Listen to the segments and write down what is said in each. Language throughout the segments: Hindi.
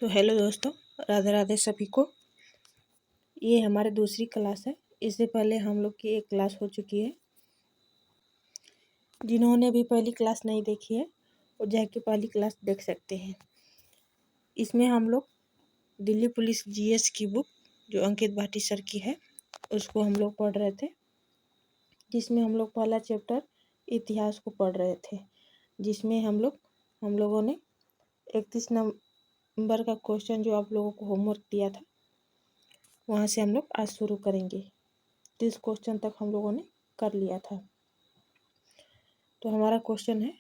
तो हेलो दोस्तों, राधे राधे सभी को। ये हमारी दूसरी क्लास है। इससे पहले हम लोग की एक क्लास हो चुकी है। जिन्होंने भी पहली क्लास नहीं देखी है वो जाके पहली क्लास देख सकते हैं। इसमें हम लोग दिल्ली पुलिस जीएस की बुक जो अंकित भाटी सर की है उसको हम लोग पढ़ रहे थे, जिसमें हम लोग पहला चैप्टर इतिहास को पढ़ रहे थे, जिसमें हम लोगों ने 31 नंबर का क्वेश्चन जो आप लोगों को होमवर्क दिया था वहाँ से हम लोग आज शुरू करेंगे। 30 क्वेश्चन तक हम लोगों ने कर लिया था। तो हमारा क्वेश्चन है,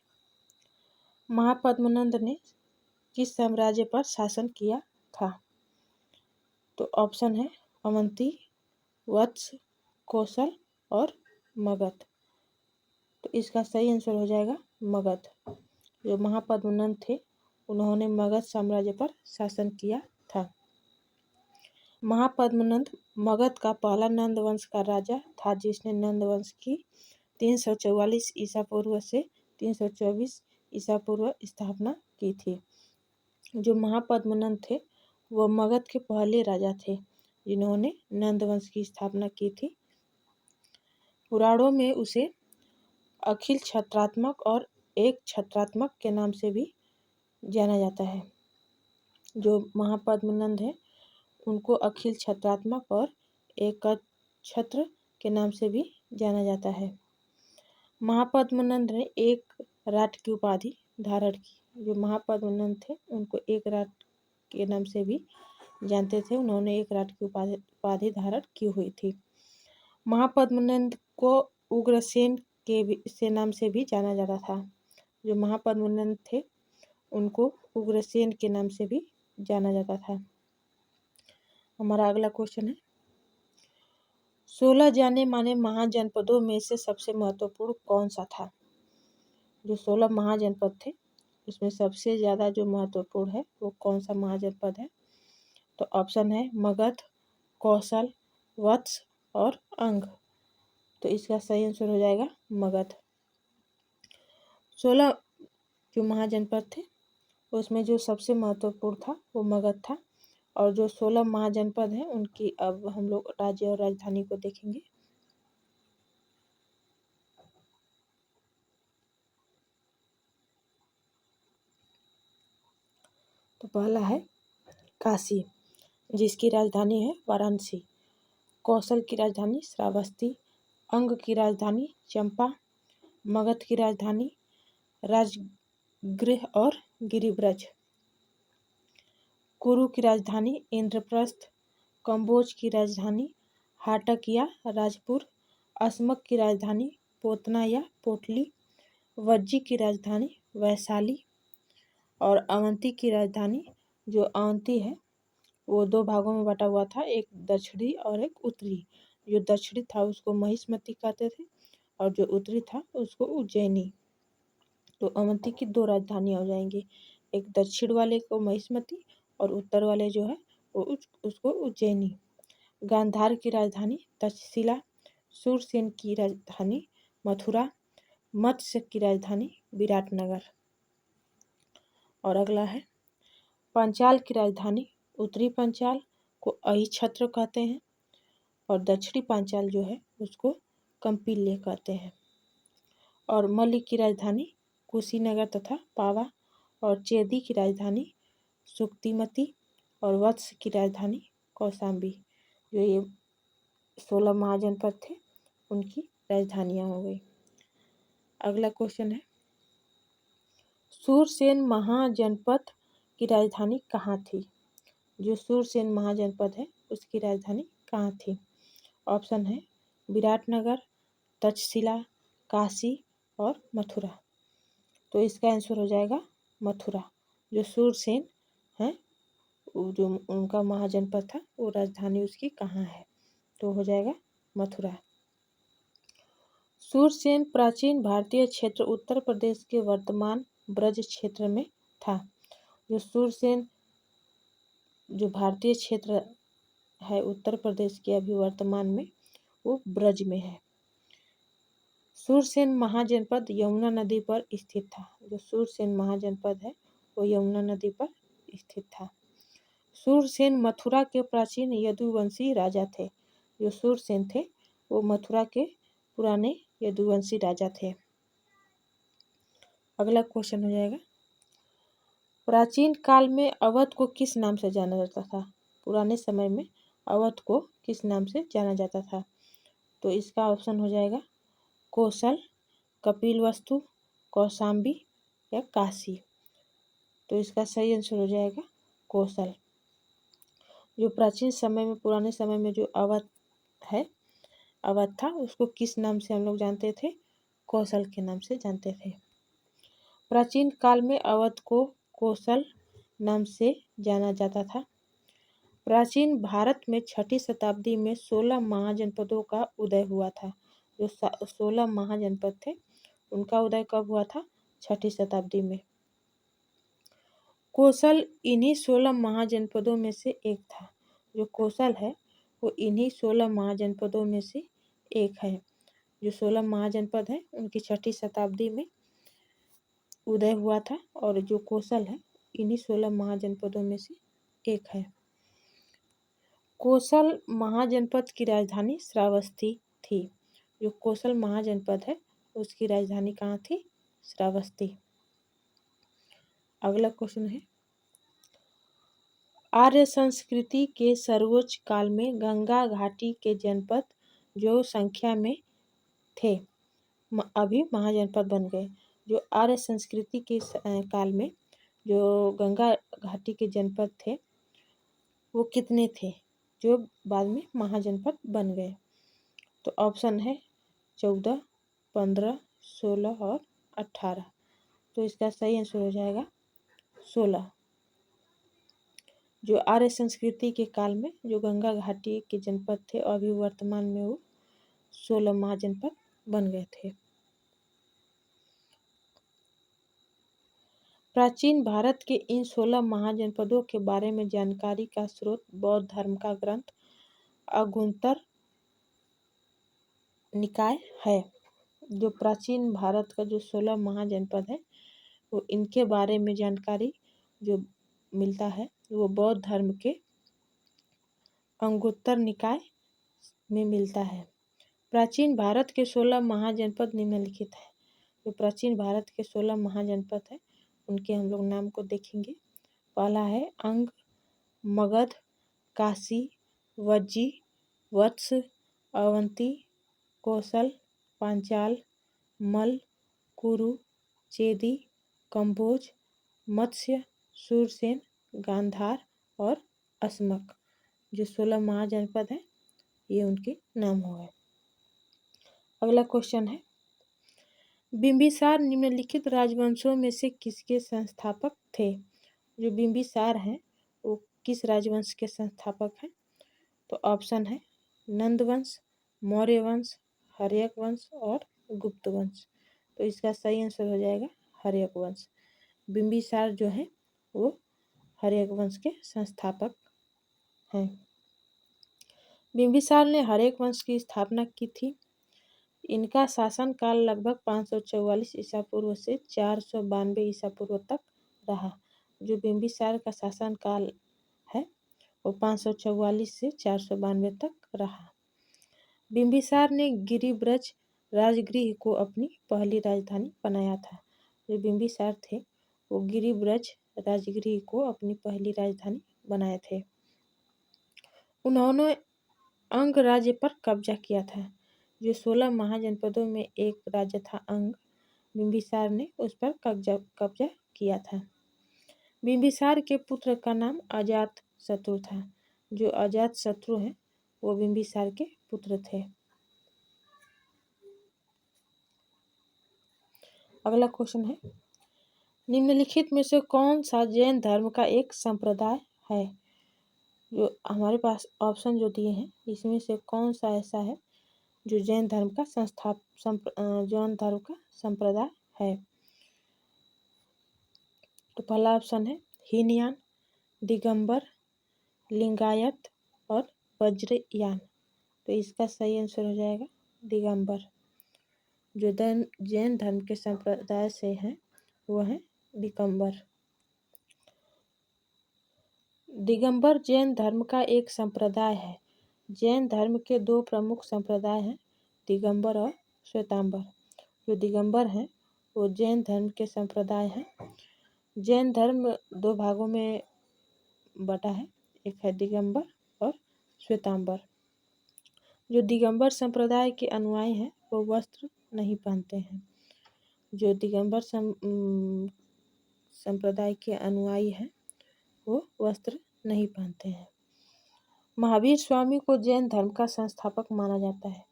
महापद्मनंद ने किस साम्राज्य पर शासन किया था? तो ऑप्शन है अवंती, वत्स, कौशल और मगध। तो इसका सही आंसर हो जाएगा मगध। जो महापद्मनंद थे उन्होंने मगध साम्राज्य पर शासन किया था। महापद्मनंद मगध का पहला नंद वंश का राजा था, जिसने नंद वंश की 344 ईसा पूर्व से 324 ईसा पूर्व स्थापना की थी। जो महापद्मनंद थे वह मगध के पहले राजा थे जिन्होंने नंद वंश की स्थापना की थी। पुराणों में उसे अखिल छत्रात्मक और एक छत्रात्मक के नाम से भी जाना जाता है। जो महापद्मनंद है उनको अखिल छत्रात्मक और एक छत्र के नाम से भी जाना जाता है। महापद्मनंद ने एक राट की उपाधि धारण की। जो महापद्मनंद थे उनको एक राट के नाम से भी जानते थे, उन्होंने एक राट की उपाधि धारण की हुई थी। महापद्मनंद को उग्रसेन के नाम से भी जाना जाता था। जो महापद्मनंद थे उनको उग्रसेन के नाम से भी जाना जाता था। हमारा अगला क्वेश्चन है, 16 जाने माने महाजनपदों में से सबसे महत्वपूर्ण कौन सा था? जो 16 महाजनपद थे उसमें सबसे ज़्यादा जो महत्वपूर्ण है वो कौन सा महाजनपद है? तो ऑप्शन है मगध, कौशल, वत्स और अंग। तो इसका सही आंसर हो जाएगा मगध। 16 जो महाजनपद थे उसमें जो सबसे महत्वपूर्ण था वो मगध था। और जो 16 महाजनपद हैं उनकी अब हम लोग राज्य और राजधानी को देखेंगे। तो पहला है काशी, जिसकी राजधानी है वाराणसी। कौशल की राजधानी श्रावस्ती। अंग की राजधानी चंपा। मगध की राजधानी राजगृह और गिरिब्रज। कुरु की राजधानी इंद्रप्रस्थ। कंबोज की राजधानी हाटक या राजपुर। असमक की राजधानी पोतना या पोटली। वज्जी की राजधानी वैशाली। और अवंती की राजधानी जो अवंती है वो दो भागों में बटा हुआ था, एक दक्षिणी और एक उत्तरी। जो दक्षिणी था उसको महिष्मती कहते थे और जो उत्तरी था उसको उज्जैनी। तो अवंती की दो राजधानियाँ हो जाएंगी, एक दक्षिण वाले को महिष्मती और उत्तर वाले जो है वो उसको उज्जैनी। गांधार की राजधानी तक्षशिला। सूरसेन की राजधानी मथुरा। मत्स्य की राजधानी विराटनगर। और अगला है पंचाल की राजधानी उत्तरी पंचाल को अहिछत्र कहते हैं और दक्षिणी पांचाल जो है उसको कंपिल्य कहते हैं। और मल्ल की राजधानी कुशीनगर तथा पावा। और चेदी की राजधानी सुक्तिमती और वत्स की राजधानी कौशाम्बी। जो ये 16 महाजनपद थे उनकी राजधानियाँ हो गई। अगला क्वेश्चन है, सूरसेन महाजनपद की राजधानी कहाँ थी? जो सूरसेन महाजनपद है उसकी राजधानी कहाँ थी? ऑप्शन है विराटनगर, तक्षशिला, काशी और मथुरा। तो इसका आंसर हो जाएगा मथुरा। जो सूरसेन है जो उनका महाजनपद था वो राजधानी उसकी कहाँ है? तो हो जाएगा मथुरा। सूरसेन प्राचीन भारतीय क्षेत्र उत्तर प्रदेश के वर्तमान ब्रज क्षेत्र में था। जो सूरसेन जो भारतीय क्षेत्र है उत्तर प्रदेश के अभी वर्तमान में वो ब्रज में है। सूरसेन महाजनपद यमुना नदी पर स्थित था। जो सूरसेन महाजनपद है वो यमुना नदी पर स्थित था। सूरसेन मथुरा के प्राचीन यदुवंशी राजा थे। जो सूरसेन थे वो मथुरा के पुराने यदुवंशी राजा थे। अगला क्वेश्चन हो जाएगा, प्राचीन काल में अवध को किस नाम से जाना जाता था? पुराने समय में अवध को किस नाम से जाना जाता था? तो इसका ऑप्शन हो जाएगा कोसल, कपिलवस्तु, कौशाम्बी या काशी। तो इसका सही आंसर हो जाएगा कोसल। जो प्राचीन समय में, पुराने समय में जो अवध है, अवध था, उसको किस नाम से हम लोग जानते थे? कौशल के नाम से जानते थे। प्राचीन काल में अवध को कोसल नाम से जाना जाता था। प्राचीन भारत में 6ठी शताब्दी में 16 महाजनपदों का उदय हुआ था। जो 16 महाजनपद थे उनका उदय कब हुआ था? 6ठी शताब्दी में। कोसल इन्हीं 16 महाजनपदों में से एक था। जो कोसल है वो इन्हीं 16 महाजनपदों में से एक है। जो 16 महाजनपद है उनकी 6ठी शताब्दी में उदय हुआ था और जो कोसल है इन्हीं 16 महाजनपदों में से एक है। कोसल महाजनपद की राजधानी श्रावस्ती थी। जो कोसल महाजनपद है उसकी राजधानी कहाँ थी? श्रावस्ती। अगला क्वेश्चन है, आर्य संस्कृति के सर्वोच्च काल में गंगा घाटी के जनपद जो संख्या में थे अभी महाजनपद बन गए। जो आर्य संस्कृति के काल में जो गंगा घाटी के जनपद थे वो कितने थे जो बाद में महाजनपद बन गए? तो ऑप्शन है 14, 15, 16 और 18। तो इसका सही आंसर हो जाएगा 16। जो आर्य संस्कृति के काल में जो गंगा घाटी के जनपद थे अभी वर्तमान में वो 16 महाजनपद बन गए थे। प्राचीन भारत के इन 16 महाजनपदों के बारे में जानकारी का स्रोत बौद्ध धर्म का ग्रंथ अगुंतर निकाय है। जो प्राचीन भारत का जो 16 महाजनपद है वो इनके बारे में जानकारी जो मिलता है वो बौद्ध धर्म के अंगुत्तर निकाय में मिलता है। प्राचीन भारत के 16 महाजनपद निम्नलिखित है। जो प्राचीन भारत के 16 महाजनपद है उनके हम लोग नाम को देखेंगे। पहला है अंग, मगध, काशी, वज्जी, वत्स, अवंती, कौशल, पांचाल, मल, कुरु, चेदी, कंबोज, मत्स्य, सूरसेन, गांधार और अस्मक। जो 16 महाजनपद हैं ये उनके नाम हो गए। अगला क्वेश्चन है, बिंबिसार निम्नलिखित राजवंशों में से किसके संस्थापक थे? जो बिंबिसार हैं वो किस राजवंश के संस्थापक हैं? तो ऑप्शन है नंदवंश, मौर्य वंश, हर्यक वंश और गुप्त वंश। तो इसका सही आंसर हो जाएगा हर्यक वंश। बिंबिसार जो है वो हर्यक वंश के संस्थापक हैं। बिंबिसार ने हर्यक वंश की स्थापना की थी। इनका शासनकाल लगभग 544 ईसा पूर्व से 492 ईसा पूर्व तक रहा। जो बिंबिसार का शासनकाल है वो 544 से 492 तक रहा। बिंबिसार ने गिरिब्रज राजगृह को अपनी पहली राजधानी बनाया था। जो बिंबिसार थे वो गिरिब्रज राजगृह को अपनी पहली राजधानी बनाए थे। उन्होंने अंग राज्य पर कब्जा किया था। जो 16 महाजनपदों में एक राज्य था अंग, बिंबिसार ने उस पर कब्जा किया था। बिंबिसार के पुत्र का नाम अजात शत्रु था। जो अजात शत्रु हैं वो बिंबिसार के पुत्र थे। अगला क्वेश्चन है, निम्नलिखित में से कौन सा जैन धर्म का एक संप्रदाय है? जो हमारे पास ऑप्शन जो दिए हैं इसमें से कौन सा ऐसा है जो जैन धर्म का जैन धर्म का संप्रदाय है? तो पहला ऑप्शन है हीनयान, दिगंबर, लिंगायत और वज्रयान। तो इसका सही आंसर हो जाएगा दिगंबर। जो जैन धर्म के संप्रदाय से हैं वो है दिगंबर। दिगंबर जैन धर्म का एक संप्रदाय है। जैन धर्म के दो प्रमुख संप्रदाय हैं, दिगंबर और श्वेतांबर। जो दिगंबर हैं वो जैन धर्म के संप्रदाय हैं। जैन धर्म दो भागों में बटा है, एक है दिगंबर और श्वेतांबर। जो दिगंबर संप्रदाय के अनुयायी हैं वो वस्त्र नहीं पहनते हैं। जो दिगंबर संप्रदाय के अनुयायी हैं वो वस्त्र नहीं पहनते हैं। महावीर स्वामी को जैन धर्म का संस्थापक माना जाता है।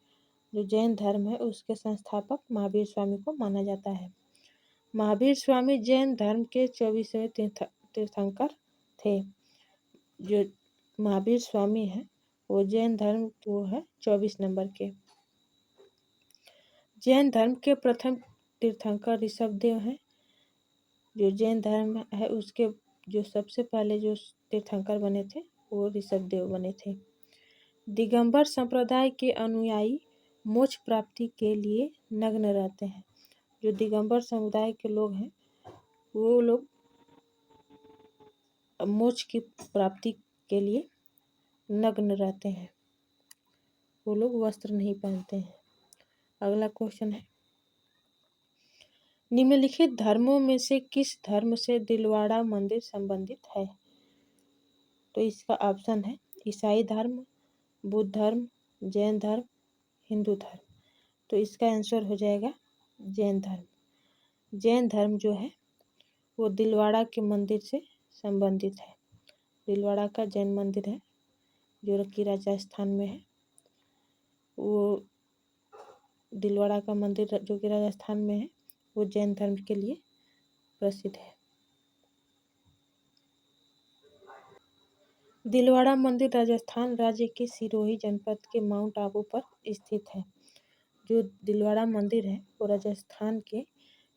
जो जैन धर्म है उसके संस्थापक महावीर स्वामी को माना जाता है। महावीर स्वामी जैन धर्म के 24वें तीर्थंकर थे। जो महावीर स्वामी है वो जैन धर्म वो है 24 नंबर के। जैन धर्म के प्रथम तीर्थंकर ऋषभदेव हैं। जो जैन धर्म है उसके जो सबसे पहले जो तीर्थंकर बने थे वो ऋषभदेव बने थे। दिगंबर संप्रदाय के अनुयायी मोक्ष प्राप्ति के लिए नग्न रहते हैं। जो दिगंबर समुदाय के लोग हैं वो लोग मोक्ष की प्राप्ति के लिए नग्न रहते हैं। वो लोग वस्त्र नहीं पहनते हैं। अगला क्वेश्चन है, निम्नलिखित धर्मों में से किस धर्म से दिलवाड़ा मंदिर संबंधित है? तो इसका ऑप्शन है ईसाई धर्म, बुद्ध धर्म, जैन धर्म, हिंदू धर्म। तो इसका आंसर हो जाएगा जैन धर्म। जैन धर्म जो है वो दिलवाड़ा के मंदिर से संबंधित है। दिलवाड़ा का जैन मंदिर है जो कि राजस्थान में है। वो दिलवाड़ा का मंदिर जो कि राजस्थान में है वो जैन धर्म के लिए प्रसिद्ध है। दिलवाड़ा मंदिर राजस्थान राज्य के सिरोही जनपद के माउंट आबू पर स्थित है। जो दिलवाड़ा मंदिर है वो राजस्थान के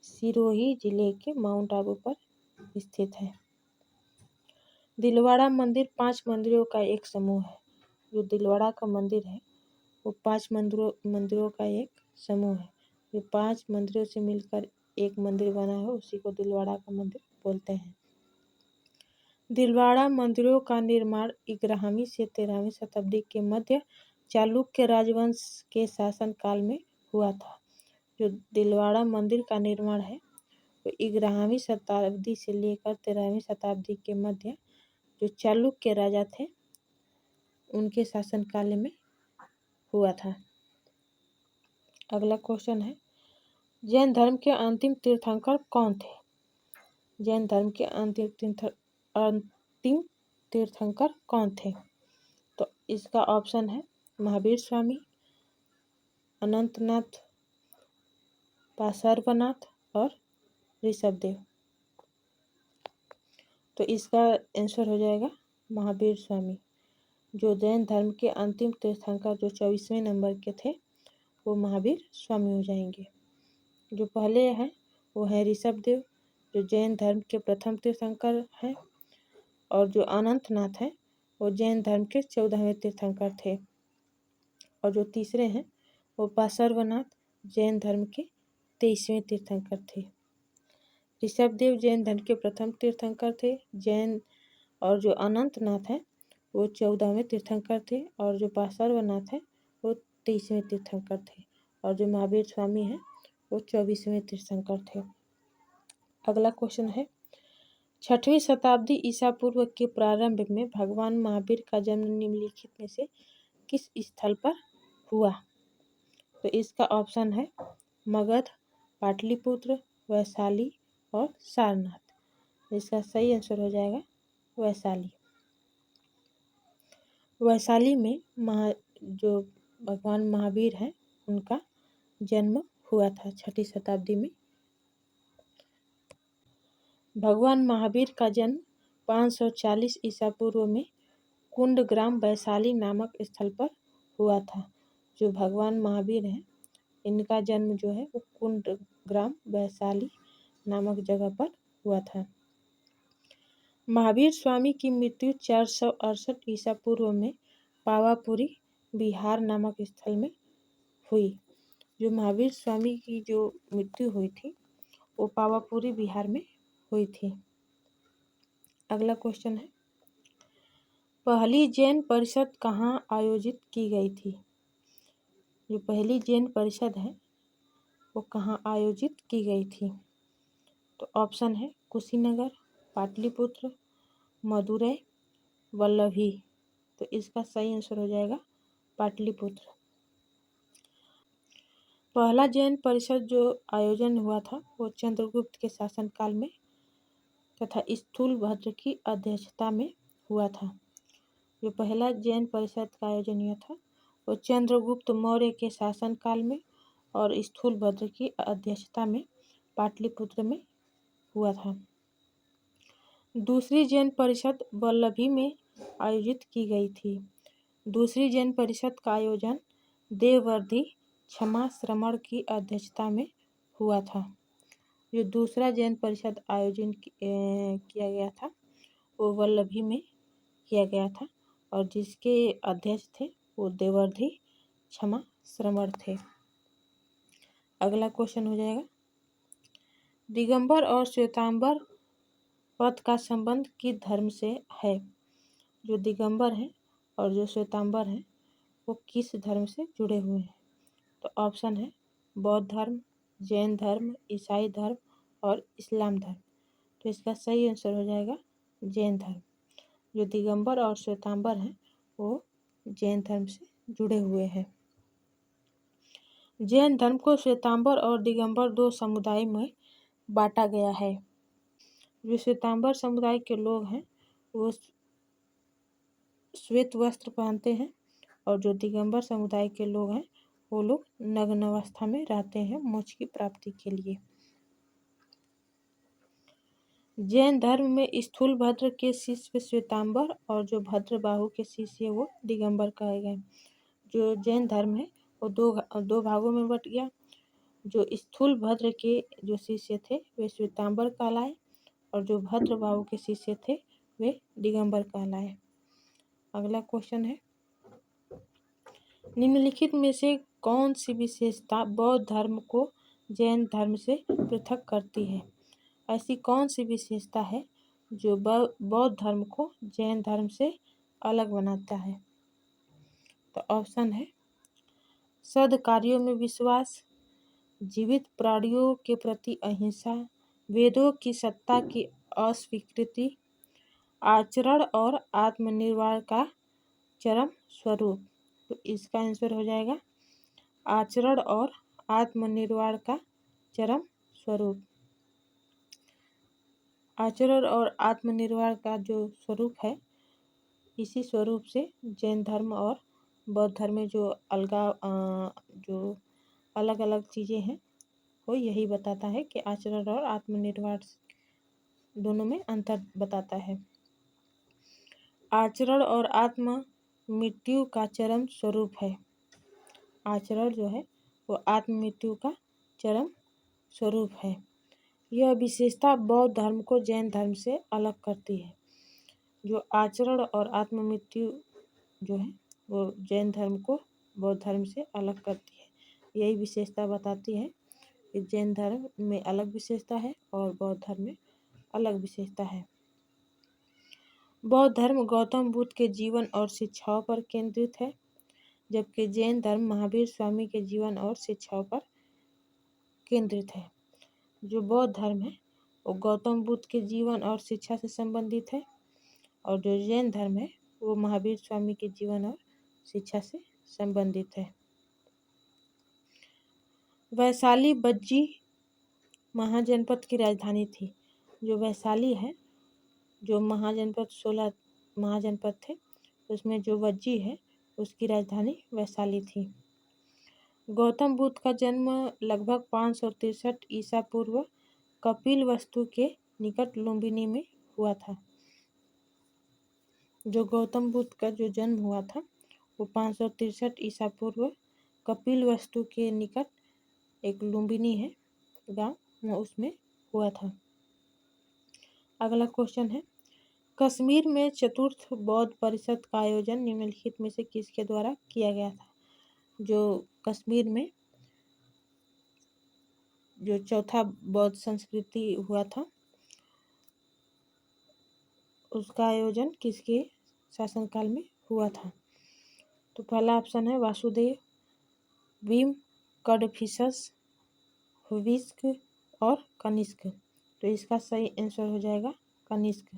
सिरोही जिले के माउंट आबू पर स्थित है। दिलवाड़ा मंदिर 5 मंदिरों का एक समूह है। जो दिलवाड़ा का मंदिर है वो 5 मंदिरों का एक समूह है। ये 5 मंदिरों से मिलकर एक मंदिर बना है, उसी को दिलवाड़ा का मंदिर बोलते हैं। दिलवाड़ा मंदिरों का निर्माण 11वीं से 13वीं शताब्दी के मध्य चालुक्य राजवंश के शासन काल में हुआ था। जो दिलवाड़ा मंदिर का निर्माण है वो 11वीं शताब्दी से लेकर 13वीं शताब्दी के मध्य जो चालुक्य राजा थे उनके शासन काल में हुआ था। अगला क्वेश्चन है, जैन धर्म के अंतिम तीर्थंकर कौन थे? जैन धर्म के अंतिम तीर्थंकर कौन थे? तो इसका ऑप्शन है महावीर स्वामी, अनंतनाथ, पार्श्वनाथ और ऋषभदेव। तो इसका आंसर हो जाएगा महावीर स्वामी। जो जैन धर्म के अंतिम तीर्थंकर जो 24वें नंबर के थे वो महावीर स्वामी हो जाएंगे। जो पहले हैं वो है ऋषभदेव जो जैन धर्म के प्रथम तीर्थंकर हैं, और जो अनंतनाथ है वो जैन धर्म के 14वें तीर्थंकर थे, और जो तीसरे हैं वो पार्श्वनाथ जैन धर्म के 23वें तीर्थंकर थे। ऋषभदेव जैन धर्म के प्रथम तीर्थंकर थे जैन, और जो अनंतनाथ है वो 14वें तीर्थंकर थे, और जो पार्श्वनाथ है वो 23वें तीर्थंकर थे, और जो महावीर स्वामी है वो 24वें तीर्थंकर थे। अगला क्वेश्चन है, 6वीं शताब्दी ईसा पूर्व के प्रारंभ में भगवान महावीर का जन्म निम्नलिखित में से किस स्थल पर हुआ? तो इसका ऑप्शन है मगध, पाटलिपुत्र, वैशाली और सारनाथ। इसका सही आंसर हो जाएगा वैशाली। वैशाली में जो भगवान महावीर हैं उनका जन्म हुआ था 6वीं शताब्दी में। भगवान महावीर का जन्म 540 ईसा पूर्व में कुंड ग्राम वैशाली नामक स्थल पर हुआ था। जो भगवान महावीर हैं इनका जन्म जो है वो कुंड ग्राम वैशाली नामक जगह पर हुआ था। महावीर स्वामी की मृत्यु 468 ईसा पूर्व में पावापुरी बिहार नामक स्थल में हुई। जो महावीर स्वामी की जो मृत्यु हुई थी वो पावापुरी बिहार में हुई थी। अगला क्वेश्चन है, पहली जैन परिषद कहाँ आयोजित की गई थी? जो पहली जैन परिषद है वो कहाँ आयोजित की गई थी? तो ऑप्शन है कुशीनगर, पाटलिपुत्र, मदुरै, वल्लभी। तो इसका सही आंसर हो जाएगा पाटलिपुत्र। पहला जैन परिषद जो आयोजन हुआ था वो चंद्रगुप्त के शासनकाल में तथा स्थूलभद्र की अध्यक्षता में हुआ था। जो पहला जैन परिषद का आयोजन हुआ था वो चंद्रगुप्त मौर्य के शासनकाल में और स्थूलभद्र की अध्यक्षता में पाटलिपुत्र में हुआ था। दूसरी जैन परिषद वल्लभी में आयोजित की गई थी। दूसरी जैन परिषद का आयोजन देववर्धि क्षमा श्रमण की अध्यक्षता में हुआ था। जो दूसरा जैन परिषद आयोजन किया गया था वो वल्लभी में किया गया था और जिसके अध्यक्ष थे वो देववर्धि क्षमा श्रमण थे। अगला क्वेश्चन हो जाएगा, दिगंबर और श्वेतांबर पद का संबंध किस धर्म से है? जो दिगंबर हैं और जो श्वेतांबर हैं वो किस धर्म से जुड़े हुए हैं? तो ऑप्शन है बौद्ध धर्म, जैन धर्म, ईसाई धर्म और इस्लाम धर्म। तो इसका सही आंसर हो जाएगा जैन धर्म। जो दिगंबर और श्वेतांबर हैं वो जैन धर्म से जुड़े हुए हैं। जैन धर्म को श्वेतांबर और दिगंबर दो समुदाय में बांटा गया है। जो श्वेतांबर समुदाय के लोग हैं वो श्वेत वस्त्र पहनते हैं और जो दिगंबर समुदाय के लोग हैं वो लोग नग्न अवस्था में रहते हैं मोक्ष की प्राप्ति के लिए। जैन धर्म में स्थूलभद्र के शिष्य श्वेतांबर और जो भद्रबाहु के शिष्य वो दिगंबर कहे गए। जो जैन धर्म है वो दो भागों में बट गया। जो स्थूलभद्र के जो शिष्य थे वे श्वेतांबर कहलाए और जो भद्रबाहु के शिष्य थे वे दिगंबर कहलाए। अगला क्वेश्चन है, निम्नलिखित में से कौन सी विशेषता बौद्ध धर्म को जैन धर्म से पृथक करती है? ऐसी कौन सी विशेषता है जो बौद्ध धर्म को जैन धर्म से अलग बनाता है? तो ऑप्शन है सद्कार्यों में विश्वास, जीवित प्राणियों के प्रति अहिंसा, वेदों की सत्ता की अस्वीकृति, आचरण और आत्मनिर्वाण का चरम स्वरूप। तो इसका आंसर हो जाएगा आचरण और आत्मनिर्वाण का चरम स्वरूप। आचरण और आत्मनिर्वाण का जो स्वरूप है इसी स्वरूप से जैन धर्म और बौद्ध धर्म में जो जो अलग अलग चीज़ें हैं वो यही बताता है कि आचरण और आत्मनिर्वाण दोनों में अंतर बताता है। आचरण और आत्म मृत्यु का चरम स्वरूप है। आचरण जो है वो आत्म मृत्यु का चरम स्वरूप है। यह विशेषता बौद्ध धर्म को जैन धर्म से अलग करती है। जो आचरण और आत्म मृत्यु जो है वो जैन धर्म को बौद्ध धर्म से अलग करती है। यही विशेषता बताती है कि जैन धर्म में अलग विशेषता है और बौद्ध धर्म में अलग विशेषता है। बौद्ध धर्म गौतम बुद्ध के जीवन और शिक्षाओं पर केंद्रित है जबकि जैन धर्म महावीर स्वामी के जीवन और शिक्षाओं पर केंद्रित है। जो बौद्ध धर्म है वो गौतम बुद्ध के जीवन और शिक्षा से संबंधित है और जो जैन धर्म है वो महावीर स्वामी के जीवन और शिक्षा से संबंधित है। वैशाली वज्जी महाजनपद की राजधानी थी। जो वैशाली है जो महाजनपद 16 महाजनपद थे उसमें जो वज्जी है उसकी राजधानी वैशाली थी। गौतम बुद्ध का जन्म लगभग 563 ईसा पूर्व कपिलवस्तु के निकट लुम्बिनी में हुआ था। जो गौतम बुद्ध का जो जन्म हुआ था वो 563 ईसा पूर्व कपिलवस्तु के निकट एक लुम्बिनी है गांव उसमें हुआ था। अगला क्वेश्चन है, कश्मीर में चतुर्थ बौद्ध परिषद का आयोजन निम्नलिखित में से किसके द्वारा किया गया था? जो कश्मीर में जो चौथा बौद्ध संस्कृति हुआ था उसका आयोजन किसके शासनकाल में हुआ था? तो पहला ऑप्शन है वासुदेव, भीम, कडफिसस, हुविस्क और कनिष्क। तो इसका सही आंसर हो जाएगा कनिष्क।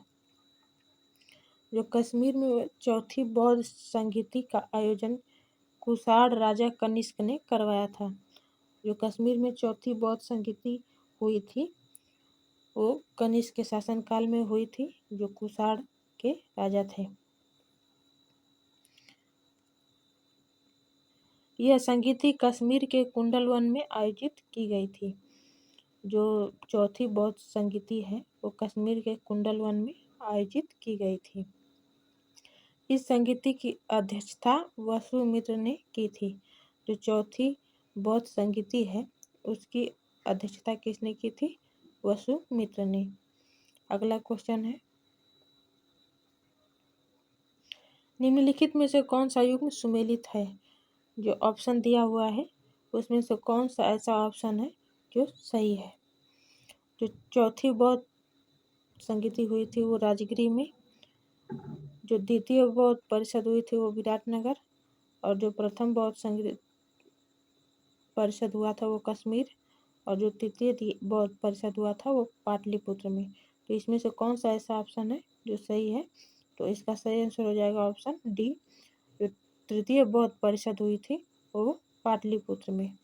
जो कश्मीर में चौथी बौद्ध संगीति का आयोजन कुषाण राजा कनिष्क ने करवाया था। जो कश्मीर में चौथी बौद्ध संगीति हुई थी वो कनिष्क के शासनकाल में हुई थी, जो कुषाण के राजा थे। यह संगीति कश्मीर के कुंडलवन में आयोजित की गई थी। जो चौथी बौद्ध संगीति है वो कश्मीर के कुंडलवन में आयोजित की गई थी। इस संगीति की अध्यक्षता वसुमित्र ने की थी। जो चौथी बौद्ध संगीति है उसकी अध्यक्षता किसने की थी? वसुमित्र ने। अगला क्वेश्चन है, निम्नलिखित में से कौन सा युग्म सुमेलित है? जो ऑप्शन दिया हुआ है उसमें से कौन सा ऐसा ऑप्शन है जो सही है? जो चौथी बौद्ध संगीति हुई थी वो राजगिरी में, जो द्वितीय बौद्ध परिषद हुई थी वो विराटनगर, और जो प्रथम बौद्ध संगीत परिषद हुआ था वो कश्मीर, और जो तृतीय बौद्ध परिषद हुआ था वो पाटलिपुत्र में। तो इसमें से कौन सा ऐसा ऑप्शन है जो सही है? तो इसका सही आंसर हो जाएगा ऑप्शन डी। जो तृतीय बौद्ध परिषद हुई थी वो पाटलिपुत्र में।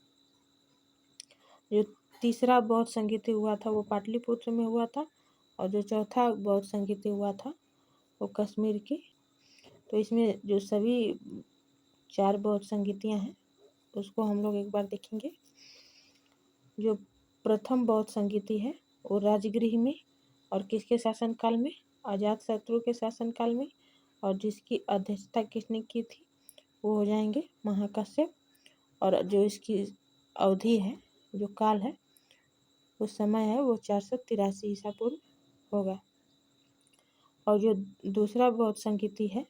जो तीसरा बौद्ध संगीति हुआ था वो पाटलिपुत्र में हुआ था, और जो चौथा बौद्ध संगीति हुआ था वो कश्मीर की। तो इसमें जो सभी 4 बौद्ध संगीतियाँ हैं उसको हम लोग एक बार देखेंगे। जो प्रथम बौद्ध संगीति है वो राजगृह में, और किसके शासनकाल में? अजातशत्रु के शासनकाल में, और जिसकी अध्यक्षता किसने की थी वो हो जाएंगे महाकश्यप। और जो इसकी अवधि है, जो काल है, वो समय है वो 483 ईसा पूर्व होगा। और जो दूसरा बौद्ध संगीति है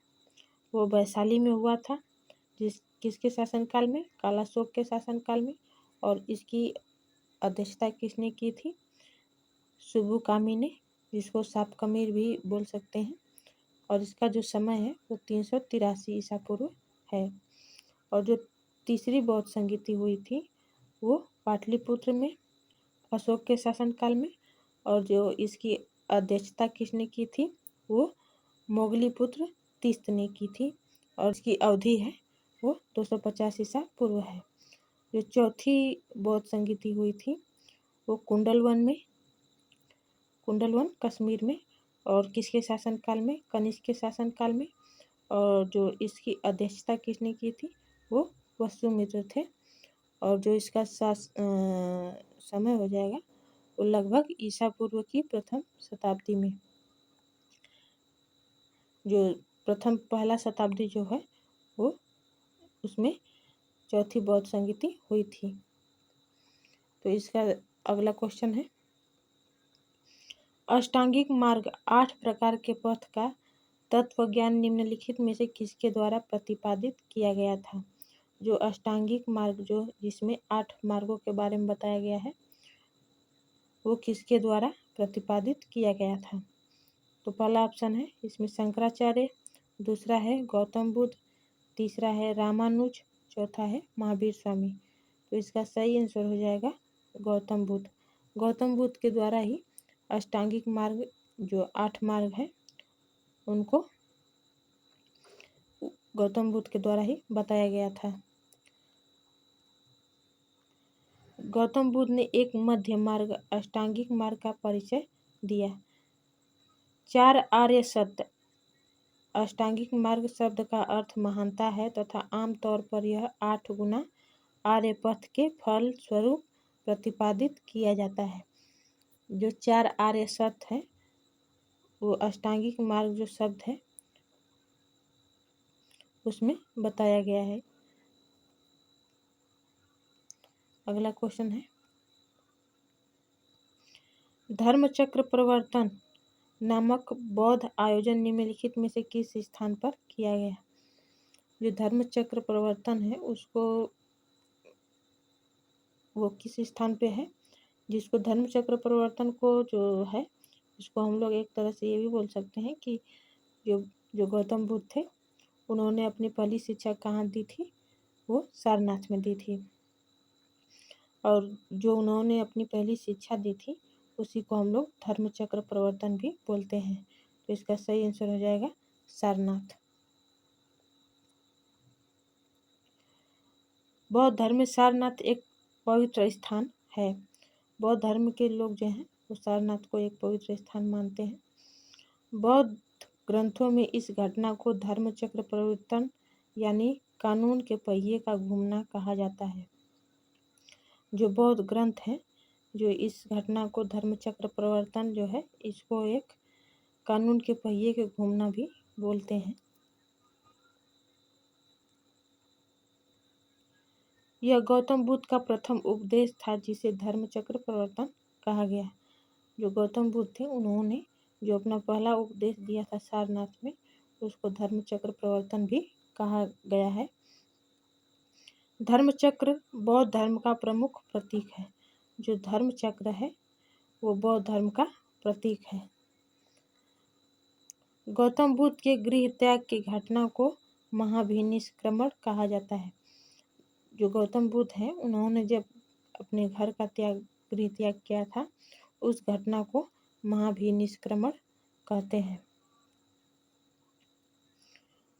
वो वैशाली में हुआ था, किसके शासनकाल में? कालाशोक के शासनकाल में, और इसकी अध्यक्षता किसने की थी? सुबुकामी ने, जिसको साप कमीर भी बोल सकते हैं, और इसका जो समय है वो 383 ईसा पूर्व है। और जो तीसरी बौद्ध संगीति हुई थी वो पाटलिपुत्र में अशोक के शासनकाल में, और जो इसकी अध्यक्षता किसने की थी वो मोगलीपुत्र तीस्त ने की थी, और इसकी अवधि है वो 250 ईसा पूर्व है। जो चौथी बौद्ध संगीति हुई थी वो कुंडलवन कश्मीर में, और किसके शासनकाल में? कनिष्क के शासनकाल में, और जो इसकी अध्यक्षता किसने की थी वो वसुमित्र थे, और जो इसका समय हो जाएगा वो लगभग ईसा पूर्व की प्रथम शताब्दी में। जो प्रथम पहला शताब्दी जो है वो उसमें चौथी बौद्ध संगीति हुई थी। तो इसका अगला क्वेश्चन है, अष्टांगिक मार्ग 8 प्रकार के पथ का तत्व ज्ञान निम्नलिखित में से किसके द्वारा प्रतिपादित किया गया था? जो अष्टांगिक मार्ग जो जिसमें 8 मार्गों के बारे में बताया गया है वो किसके द्वारा प्रतिपादित किया गया था? तो पहला ऑप्शन है इसमें शंकराचार्य, दूसरा है गौतम बुद्ध, तीसरा है रामानुज, चौथा है महावीर स्वामी। तो इसका सही आंसर हो जाएगा गौतम बुद्ध। गौतम बुद्ध के द्वारा ही अष्टांगिक मार्ग जो 8 मार्ग है उनको गौतम बुद्ध के द्वारा ही बताया गया था। गौतम बुद्ध ने एक मध्य मार्ग अष्टांगिक मार्ग का परिचय दिया। 4 आर्य सत्य अष्टांगिक मार्ग शब्द का अर्थ महानता है तथा आमतौर पर यह 8 गुना आर्य पथ के फल स्वरूप प्रतिपादित किया जाता है। जो 4 आर्य सत्य है वो अष्टांगिक मार्ग जो शब्द है उसमें बताया गया है। अगला क्वेश्चन है, धर्मचक्र प्रवर्तन नामक बौद्ध आयोजन निम्नलिखित में से किस स्थान पर किया गया? जो धर्मचक्र प्रवर्तन है उसको वो किस स्थान पे है? जिसको धर्मचक्र प्रवर्तन को जो है इसको हम लोग एक तरह से ये भी बोल सकते हैं कि जो जो गौतम बुद्ध थे उन्होंने अपनी पहली शिक्षा कहाँ दी थी? वो सारनाथ में दी थी। और जो उन्होंने अपनी पहली शिक्षा दी थी उसी को हम लोग धर्मचक्र प्रवर्तन भी बोलते हैं। तो इसका सही आंसर हो जाएगा सारनाथ। बौद्ध धर्म में सारनाथ एक पवित्र स्थान है। बौद्ध धर्म के लोग जो हैं वो सारनाथ को एक पवित्र स्थान मानते हैं। बौद्ध ग्रंथों में इस घटना को धर्मचक्र प्रवर्तन यानी कानून के पहिए का घूमना कहा जाता है। जो बौद्ध ग्रंथ हैं जो इस घटना को धर्मचक्र प्रवर्तन जो है इसको एक कानून के पहिए के घूमना भी बोलते हैं। यह गौतम बुद्ध का प्रथम उपदेश था जिसे धर्मचक्र प्रवर्तन कहा गया। जो गौतम बुद्ध थे उन्होंने जो अपना पहला उपदेश दिया था सारनाथ में उसको धर्मचक्र प्रवर्तन भी कहा गया है। धर्मचक्र बौद्ध धर्म का प्रमुख प्रतीक है। जो धर्मचक्र है वो बौद्ध धर्म का प्रतीक है। गौतम बुद्ध के गृह त्याग की घटना को महाभिनिष्क्रमण कहा जाता है। जो गौतम बुद्ध हैं उन्होंने जब अपने घर का गृह त्याग किया था उस घटना को महाभिनिष्क्रमण कहते हैं।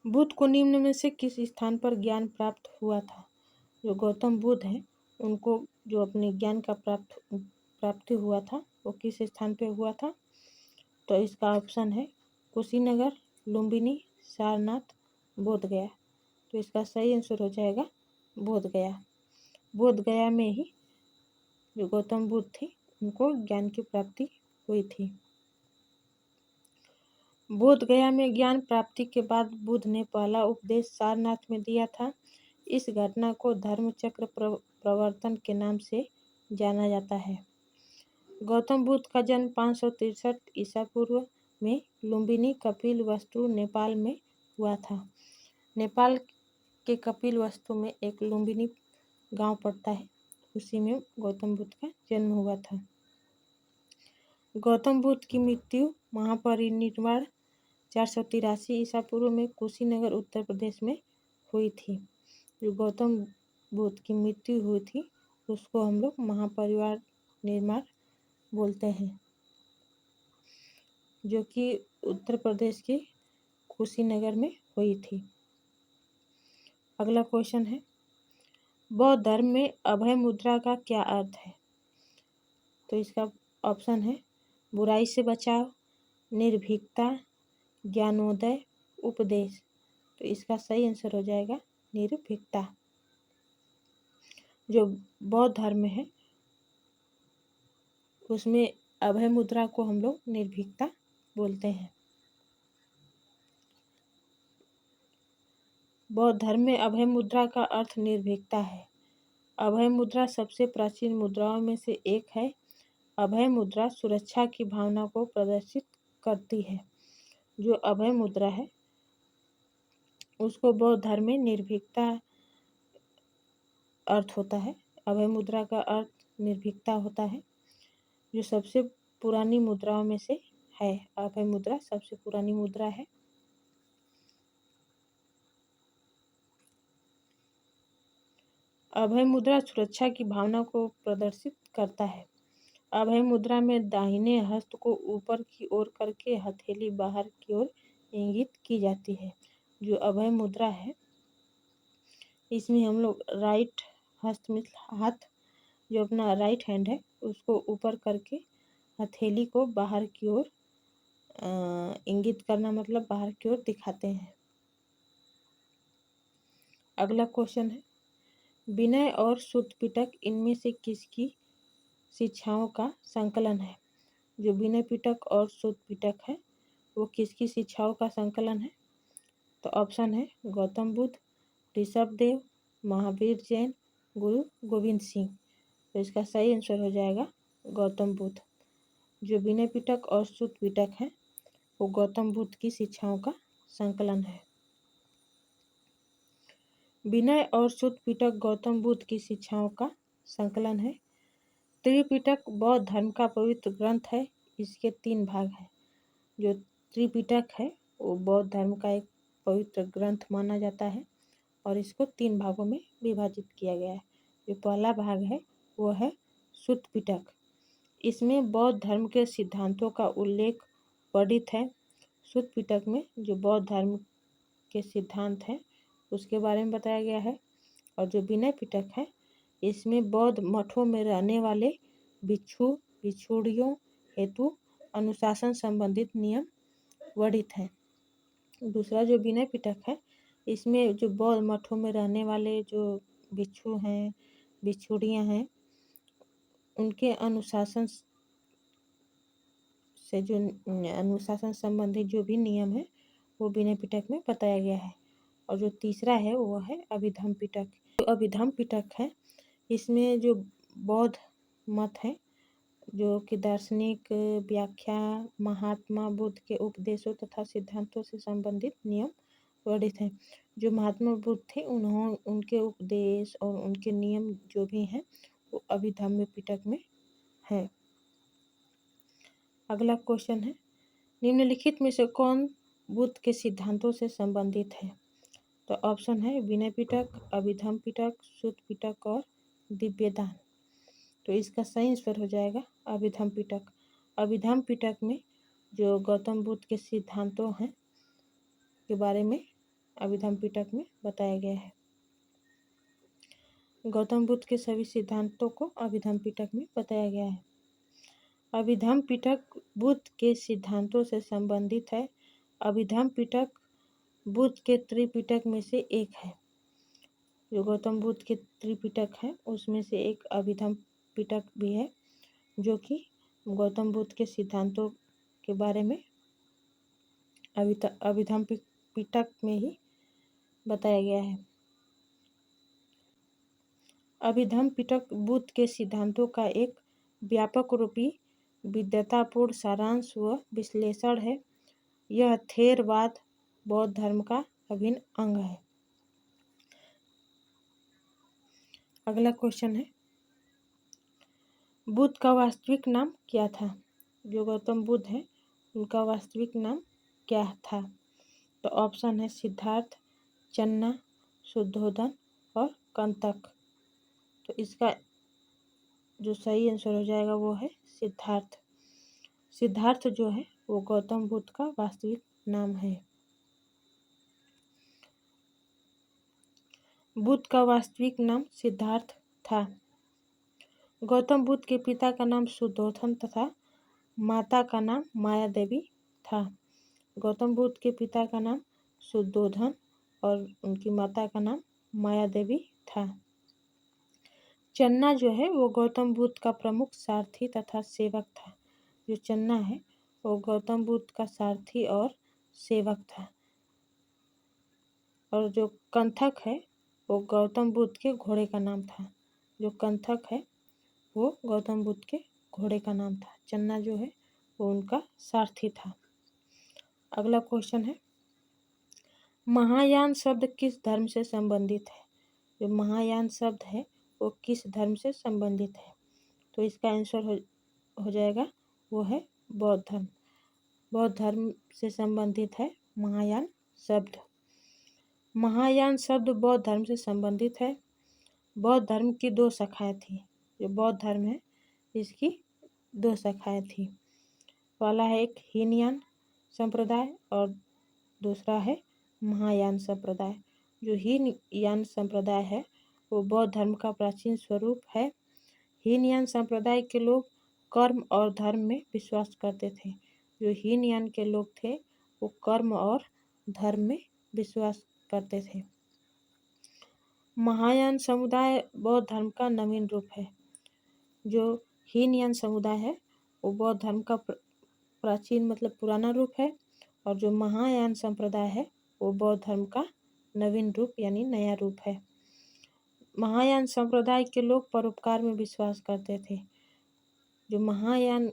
बुद्ध को निम्न में से किस स्थान पर ज्ञान प्राप्त हुआ था? जो गौतम बुद्ध हैं उनको जो अपने ज्ञान का प्राप्ति हुआ था वो किस स्थान पे हुआ था? तो इसका ऑप्शन है कुशीनगर, लुम्बिनी, सारनाथ, बोध गया। तो इसका सही आंसर हो जाएगा बोध गया। बोध गया में ही जो गौतम बुद्ध थे उनको ज्ञान की प्राप्ति हुई थी। बोध गया में ज्ञान प्राप्ति के बाद बुद्ध ने पहला उपदेश सारनाथ में दिया था। इस घटना को धर्मचक्र प्रवर्तन के नाम से जाना जाता है। गौतम बुद्ध का जन्म 563 ईसा पूर्व में लुम्बिनी कपिलवस्तु नेपाल में हुआ था। नेपाल के कपिलवस्तु में एक लुम्बिनी गांव पड़ता है, उसी में गौतम बुद्ध का जन्म हुआ था। गौतम बुद्ध की मृत्यु महापरिनिर्वाण 483 ईसा पूर्व में कुशीनगर उत्तर प्रदेश में हुई थी। जो गौतम बुद्ध की मृत्यु हुई थी उसको हम लोग महापरिवार निर्माण बोलते हैं, जो कि उत्तर प्रदेश के कुशीनगर में हुई थी। अगला क्वेश्चन है बौद्ध धर्म में अभय मुद्रा का क्या अर्थ है? तो इसका ऑप्शन है बुराई से बचाव, निर्भीकता, ज्ञानोदय, उपदेश। तो इसका सही आंसर हो जाएगा निर्भीकता। जो बौद्ध धर्म है उसमें अभय मुद्रा को हम लोग निर्भीकता बोलते हैं। बौद्ध धर्म में अभय मुद्रा का अर्थ निर्भीकता है। अभय मुद्रा सबसे प्राचीन मुद्राओं में से एक है। अभय मुद्रा सुरक्षा की भावना को प्रदर्शित करती है। जो अभय मुद्रा है उसको बौद्ध धर्म में निर्भीकता अर्थ होता है। अभय मुद्रा का अर्थ निर्भीकता होता है, जो सबसे पुरानी मुद्राओं में से है। अभय मुद्रा सबसे पुरानी मुद्रा है। अभय मुद्रा सुरक्षा की भावना को प्रदर्शित करता है। अभय मुद्रा में दाहिने हस्त को ऊपर की ओर करके हथेली बाहर की ओर इंगित की जाती है। जो अभय मुद्रा है इसमें हम लोग राइट हस्त में हाथ जो अपना राइट हैंड है उसको ऊपर करके हथेली को बाहर की ओर इंगित करना मतलब बाहर की ओर दिखाते हैं। अगला क्वेश्चन है विनय और शुद्ध पिटक इनमें से किसकी शिक्षाओं का संकलन है? जो विनय पिटक और शुद्ध पिटक है वो किसकी शिक्षाओं का संकलन है? तो ऑप्शन है गौतम बुद्ध, ऋषभदेव, महावीर जैन, गुरु गोविंद सिंह। तो इसका सही आंसर हो जाएगा गौतम बुद्ध। जो विनय पिटक और शुद्ध पिटक है वो गौतम बुद्ध की शिक्षाओं का संकलन है। विनय और शुद्ध पिटक गौतम बुद्ध की शिक्षाओं का संकलन है। त्रिपिटक बौद्ध धर्म का पवित्र ग्रंथ है। इसके 3 भाग हैं। जो त्रिपिटक है वो बौद्ध धर्म का एक पवित्र ग्रंथ माना जाता है और इसको 3 भागों में विभाजित किया गया है। जो पहला भाग है वो है सुत्त पिटक। इसमें बौद्ध धर्म के सिद्धांतों का उल्लेख वर्णित है। सुत्त पिटक में जो बौद्ध धर्म के सिद्धांत हैं उसके बारे में बताया गया है। और जो विनय पिटक है इसमें बौद्ध मठों में रहने वाले भिक्षु भिक्षुणियों हेतु अनुशासन संबंधित नियम वर्णित हैं। दूसरा जो विनय पिटक है इसमें जो बौद्ध मठों में रहने वाले जो भिक्षु हैं भिक्षुणियाँ हैं उनके अनुशासन से जो अनुशासन संबंधी जो भी नियम है वो विनय पिटक में बताया गया है। और जो तीसरा है वो है अभिधम्म पिटक। जो अभिधम्म पिटक है इसमें जो बौद्ध मत है जो कि दार्शनिक व्याख्या महात्मा बुद्ध के उपदेशों तथा सिद्धांतों से संबंधित नियम वर्णित हैं। जो महात्मा बुद्ध थे उनके उपदेश और उनके नियम जो भी हैं वो अभिधम्म पिटक में है। अगला क्वेश्चन है निम्नलिखित में से कौन बुद्ध के सिद्धांतों से संबंधित है? तो ऑप्शन है विनय पिटक, अभिधम्म पिटक, सुत्त पिटक और दिव्यदान। तो इसका सही आंसर हो जाएगा अभिधम्म पिटक। अभिधम्म पिटक में जो गौतम बुद्ध के सिद्धांतों हैं के बारे में अभिधम्म पिटक में बताया गया है। गौतम बुद्ध के सभी सिद्धांतों को अभिधम्म पिटक में बताया गया है। अभिधम्म पिटक बुद्ध के सिद्धांतों से संबंधित है। अभिधम्म पिटक बुद्ध के त्रिपिटक में से एक है। जो गौतम बुद्ध के त्रिपिटक है उसमें से एक अभिधम्म पिटक भी है जो कि गौतम बुद्ध के सिद्धांतों के बारे में अभिधम्म पिटक में ही बताया गया है। अभिधम्म पिटक बुद्ध के सिद्धांतों का एक व्यापक रूपी विद्वतापूर्ण सारांश व विश्लेषण है। यह थेरवाद बौद्ध धर्म का अभिन्न अंग है। अगला क्वेश्चन है बुद्ध का वास्तविक नाम क्या था? जो गौतम बुद्ध है उनका वास्तविक नाम क्या था? तो ऑप्शन है सिद्धार्थ, चन्ना, शुद्धोधन और कंतक। तो इसका जो सही आंसर हो जाएगा वो है सिद्धार्थ। सिद्धार्थ जो है वो गौतम बुद्ध का वास्तविक नाम है। बुद्ध का वास्तविक नाम सिद्धार्थ था। गौतम बुद्ध के पिता का नाम शुद्धोधन तथा माता का नाम माया देवी था। गौतम बुद्ध के पिता का नाम शुद्धोधन और उनकी माता का नाम माया देवी था। चन्ना जो है वो गौतम बुद्ध का प्रमुख सारथी तथा सेवक था। जो चन्ना है वो गौतम बुद्ध का सारथी और सेवक था। और जो कंथक है वो गौतम बुद्ध के घोड़े का नाम था। जो कंथक है वो गौतम बुद्ध के घोड़े का नाम था। चन्ना जो है वो उनका सारथी था। अगला क्वेश्चन है महायान शब्द किस धर्म से संबंधित है? जो महायान शब्द है वो किस धर्म से संबंधित है? तो इसका आंसर हो जाएगा वो है बौद्ध धर्म। बौद्ध धर्म से संबंधित है महायान शब्द। महायान शब्द बौद्ध धर्म से संबंधित है। बौद्ध धर्म की 2 शाखाएं थी। जो बौद्ध धर्म है इसकी 2 शाखाएं थी। पहला है एक हीनयान संप्रदाय और दूसरा है महायान संप्रदाय। जो हीनयान संप्रदाय है वो बौद्ध धर्म का प्राचीन स्वरूप है। हीनयान संप्रदाय के लोग कर्म और धर्म में विश्वास करते थे। जो हीनयान के लोग थे वो कर्म और धर्म में विश्वास करते थे। महायान समुदाय बौद्ध धर्म का नवीन रूप है। जो हीनयान समुदाय है वो बौद्ध धर्म का प्राचीन मतलब पुराना रूप है और जो महायान संप्रदाय है वो बौद्ध धर्म का नवीन रूप यानी नया रूप है। महायान संप्रदाय के लोग परोपकार में विश्वास करते थे। जो महायान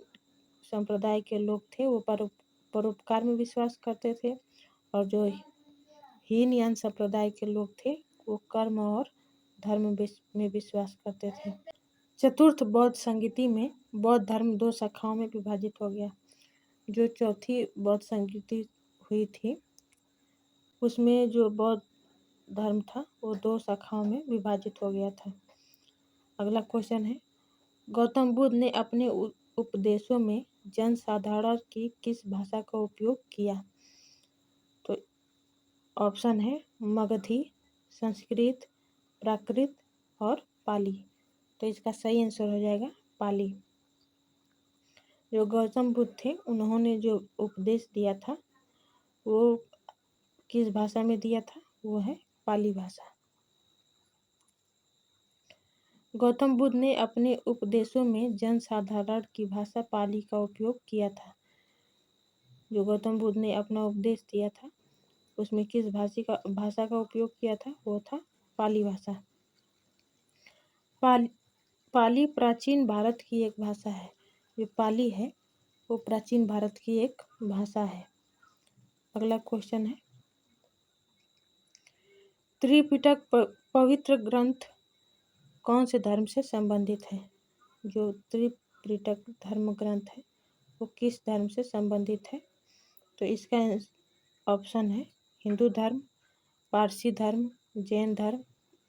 संप्रदाय के लोग थे वो परोपकार में विश्वास करते थे और जो हीनयान संप्रदाय के लोग थे वो कर्म और धर्म में विश्वास करते थे। चतुर्थ बौद्ध संगीति में बौद्ध धर्म 2 शाखाओं में विभाजित हो गया। जो चौथी बौद्ध संगीति हुई थी उसमें जो बौद्ध धर्म था वो 2 शाखाओं में विभाजित हो गया था। अगला क्वेश्चन है, गौतम बुद्ध ने अपने उपदेशों में जनसाधारण की किस भाषा का उपयोग किया? तो ऑप्शन है मगधी, संस्कृत, प्राकृत और पाली। तो इसका सही आंसर हो जाएगा पाली। जो गौतम बुद्ध थे उन्होंने जो उपदेश दिया था वो किस भाषा में दिया था? वो है पाली भाषा। गौतम बुद्ध ने अपने उपदेशों में जनसाधारण की भाषा पाली का उपयोग किया था। जो गौतम बुद्ध ने अपना उपदेश दिया था उसमें किस भाषा का उपयोग किया था? वो था पाली भाषा। पाली प्राचीन भारत की एक भाषा है। जो पाली है वो प्राचीन भारत की एक भाषा है। अगला क्वेश्चन है, त्रिपिटक पवित्र ग्रंथ कौन से धर्म से संबंधित है? जो त्रिपिटक धर्म ग्रंथ है वो किस धर्म से संबंधित है? तो इसका ऑप्शन है हिंदू धर्म, पारसी धर्म, जैन धर्म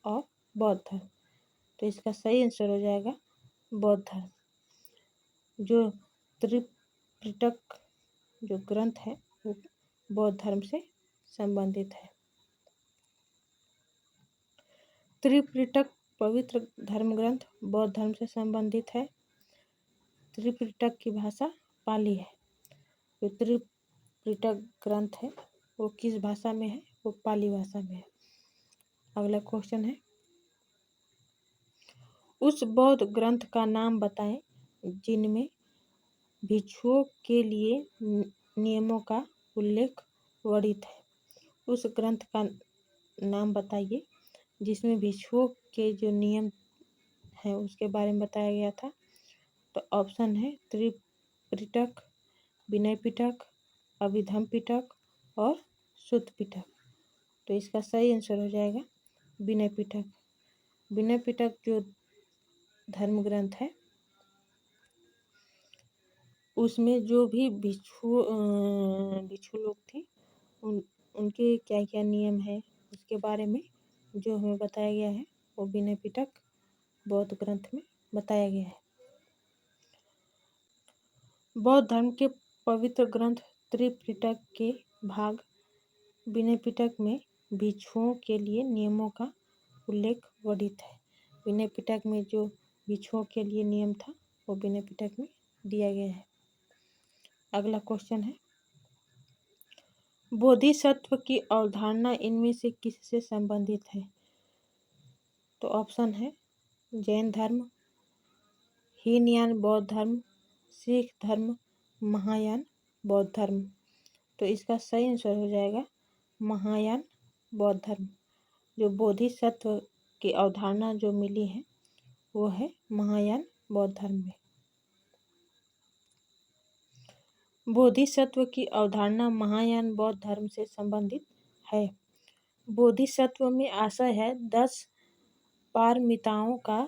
और बौद्ध धर्म। तो इसका सही आंसर हो जाएगा बौद्ध धर्म। जो त्रिपिटक जो ग्रंथ है वो बौद्ध धर्म से संबंधित है। त्रिपिटक पवित्र धर्म ग्रंथ बौद्ध धर्म से संबंधित है। त्रिपिटक की भाषा पाली है। जो त्रिपिटक ग्रंथ है वो किस भाषा में है? वो पाली भाषा में है। अगला क्वेश्चन है, उस बौद्ध ग्रंथ का नाम बताएं जिनमें भिक्षुओं के लिए नियमों का उल्लेख वर्णित है। उस ग्रंथ का नाम बताइए जिसमें भिक्षुओं के जो नियम है उसके बारे में बताया गया था। तो ऑप्शन है त्रिपिटक, विनय पिटक, अभिधम पिटक और सुत्त पिटक। तो इसका सही आंसर हो जाएगा विनय पिटक। विनय पिटक जो धर्म ग्रंथ है उसमें जो भी भिक्षु लोग थे उनके क्या क्या नियम है उसके बारे में जो हमें बताया गया है वो विनय पिटक बौद्ध ग्रंथ में बताया गया है। बौद्ध धर्म के पवित्र ग्रंथ त्रिपिटक के भाग विनय पिटक में भिक्षुओं के लिए नियमों का उल्लेख वर्णित है। विनय पिटक में जो भिक्षुओं के लिए नियम था वो विनय पिटक में दिया गया है। अगला क्वेश्चन है, बोधिसत्व की अवधारणा इनमें से किससे संबंधित है? तो ऑप्शन है जैन धर्म, हीनयान बौद्ध धर्म, सिख धर्म, महायान बौद्ध धर्म। तो इसका सही आंसर हो जाएगा महायान बौद्ध धर्म। जो बोधिसत्व की अवधारणा जो मिली है वो है महायान बौद्ध धर्म में। बोधिसत्व की अवधारणा महायान बौद्ध धर्म से संबंधित है। बोधिसत्व में आशय है 10 पारमिताओं का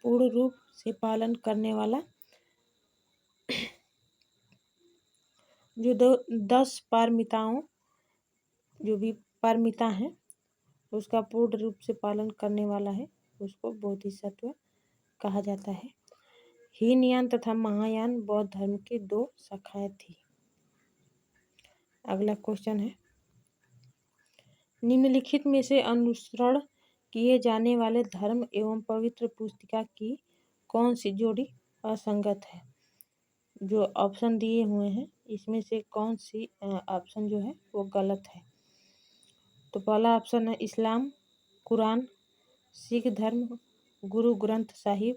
पूर्ण रूप से पालन करने वाला। जो 10 पारमिताओं जो भी पारमिता हैं उसका पूर्ण रूप से पालन करने वाला है उसको बोधिसत्व कहा जाता है। हीनयान तथा महायान बौद्ध धर्म की 2 शाखाएं थी। अगला क्वेश्चन है, निम्नलिखित में से अनुसरण किए जाने वाले धर्म एवं पवित्र पुस्तिका की कौन सी जोड़ी असंगत है? जो ऑप्शन दिए हुए हैं इसमें से कौन सी ऑप्शन जो है वो गलत है? तो पहला ऑप्शन है इस्लाम, कुरान, सिख धर्म, गुरु ग्रंथ साहिब,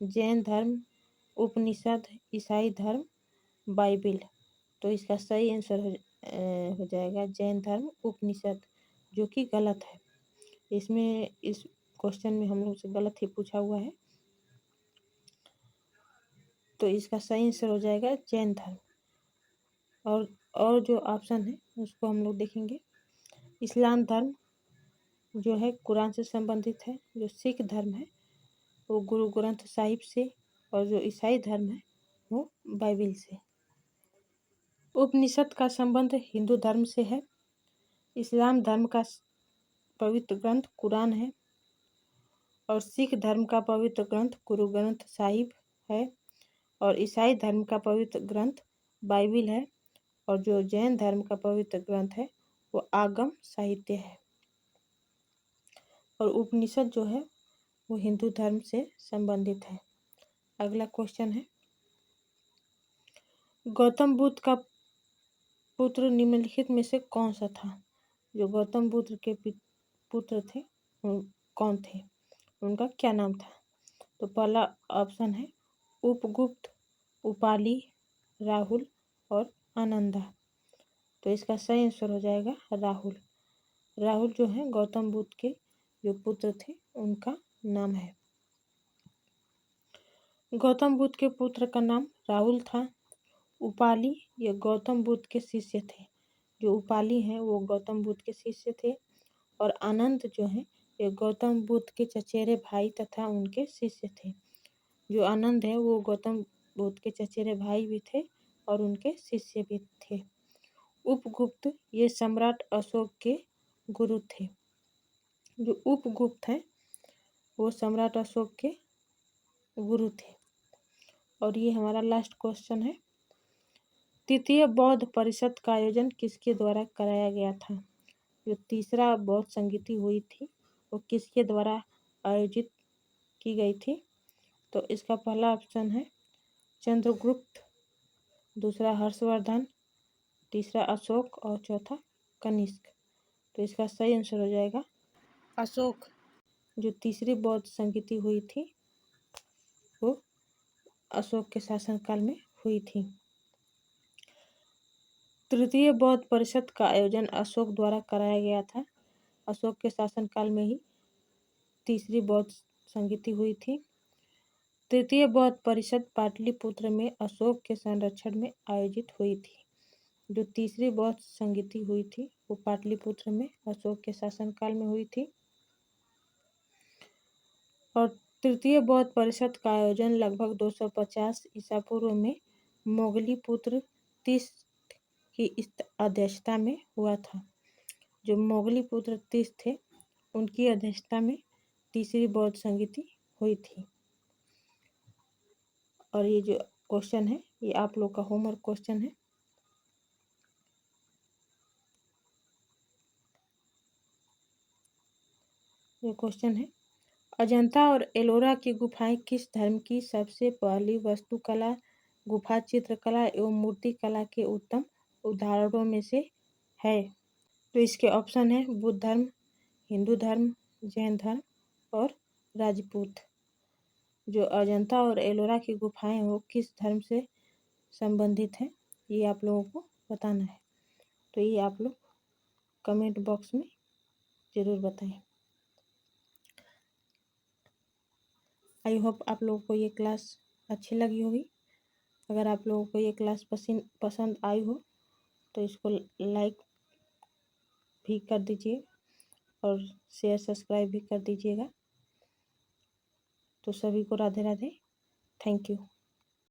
जैन धर्म, उपनिषद, ईसाई धर्म, बाइबिल। तो इसका सही आंसर हो जाएगा जैन धर्म उपनिषद, जो कि गलत है। इसमें इस क्वेश्चन में हम लोग से गलत ही पूछा हुआ है। तो इसका सही आंसर हो जाएगा जैन धर्म। और जो ऑप्शन है उसको हम लोग देखेंगे। इस्लाम धर्म जो है कुरान से संबंधित है। जो सिख धर्म है वो गुरु ग्रंथ साहिब से, और जो ईसाई धर्म है वो बाइबिल से। उपनिषद का संबंध हिंदू धर्म से है। इस्लाम धर्म का पवित्र ग्रंथ कुरान है और सिख धर्म का पवित्र ग्रंथ गुरु ग्रंथ साहिब है और ईसाई धर्म का पवित्र ग्रंथ बाइबिल है और जो जैन धर्म का पवित्र ग्रंथ है वो आगम साहित्य है। और उपनिषद जो है वो हिंदू धर्म से संबंधित है। अगला क्वेश्चन है, गौतम बुद्ध का पुत्र निम्नलिखित में से कौन सा था? जो गौतम बुद्ध के पुत्र थे कौन थे, उनका क्या नाम था? तो पहला ऑप्शन है उपगुप्त, उपाली, राहुल और आनंदा। तो इसका सही आंसर हो जाएगा राहुल। राहुल जो है गौतम बुद्ध के जो पुत्र थे उनका नाम है। गौतम बुद्ध के पुत्र का नाम राहुल था। उपाली ये गौतम बुद्ध के शिष्य थे। जो उपाली हैं वो गौतम बुद्ध के शिष्य थे और आनंद जो है ये गौतम बुद्ध के चचेरे भाई तथा उनके शिष्य थे। जो आनंद है वो गौतम बुद्ध के चचेरे भाई भी थे और उनके शिष्य भी थे। उपगुप्त ये सम्राट अशोक के गुरु थे। जो उपगुप्त हैं वो सम्राट अशोक के गुरु थे। और ये हमारा लास्ट क्वेश्चन है, तृतीय बौद्ध परिषद का आयोजन किसके द्वारा कराया गया था? जो तीसरा बौद्ध संगीति हुई थी वो किसके द्वारा आयोजित की गई थी? तो इसका पहला ऑप्शन है चंद्रगुप्त, दूसरा हर्षवर्धन, तीसरा अशोक और चौथा कनिष्क। तो इसका सही आंसर हो जाएगा अशोक। जो तीसरी बौद्ध संगीति हुई थी वो अशोक के शासनकाल में हुई थी। तृतीय बौद्ध परिषद का आयोजन अशोक द्वारा कराया गया था। अशोक के शासनकाल में ही तीसरी बौद्ध संगीति हुई थी। तृतीय बौद्ध परिषद पाटलिपुत्र में अशोक के संरक्षण में आयोजित हुई थी। जो तीसरी बौद्ध संगीति हुई थी वो पाटलिपुत्र में अशोक के शासनकाल में हुई थी। और तृतीय बौद्ध परिषद का आयोजन लगभग 250 ईसा पूर्व में मोगली पुत्र तीस की अध्यक्षता में हुआ था। जो मोगली पुत्र तीस थे उनकी अध्यक्षता में तीसरी बौद्ध संगीति हुई थी। और ये जो क्वेश्चन है ये आप लोग का होमवर्क क्वेश्चन है। ये क्वेश्चन है, अजंता और एलोरा की गुफाएं किस धर्म की सबसे पहली वास्तुकला, गुफा चित्रकला एवं मूर्ति कला के उत्तम उदाहरणों में से है? तो इसके ऑप्शन है बुद्ध धर्म, हिंदू धर्म, जैन धर्म और राजपूत। जो अजंता और एलोरा की गुफाएं वो किस धर्म से संबंधित हैं ये आप लोगों को बताना है। तो ये आप लोग कमेंट बॉक्स में ज़रूर बताएं। आई होप आप लोगों को ये क्लास अच्छी लगी होगी। अगर आप लोगों को ये क्लास पसंद आई हो तो इसको लाइक भी कर दीजिए और शेयर सब्सक्राइब भी कर दीजिएगा। तो सभी को राधे राधे, थैंक यू।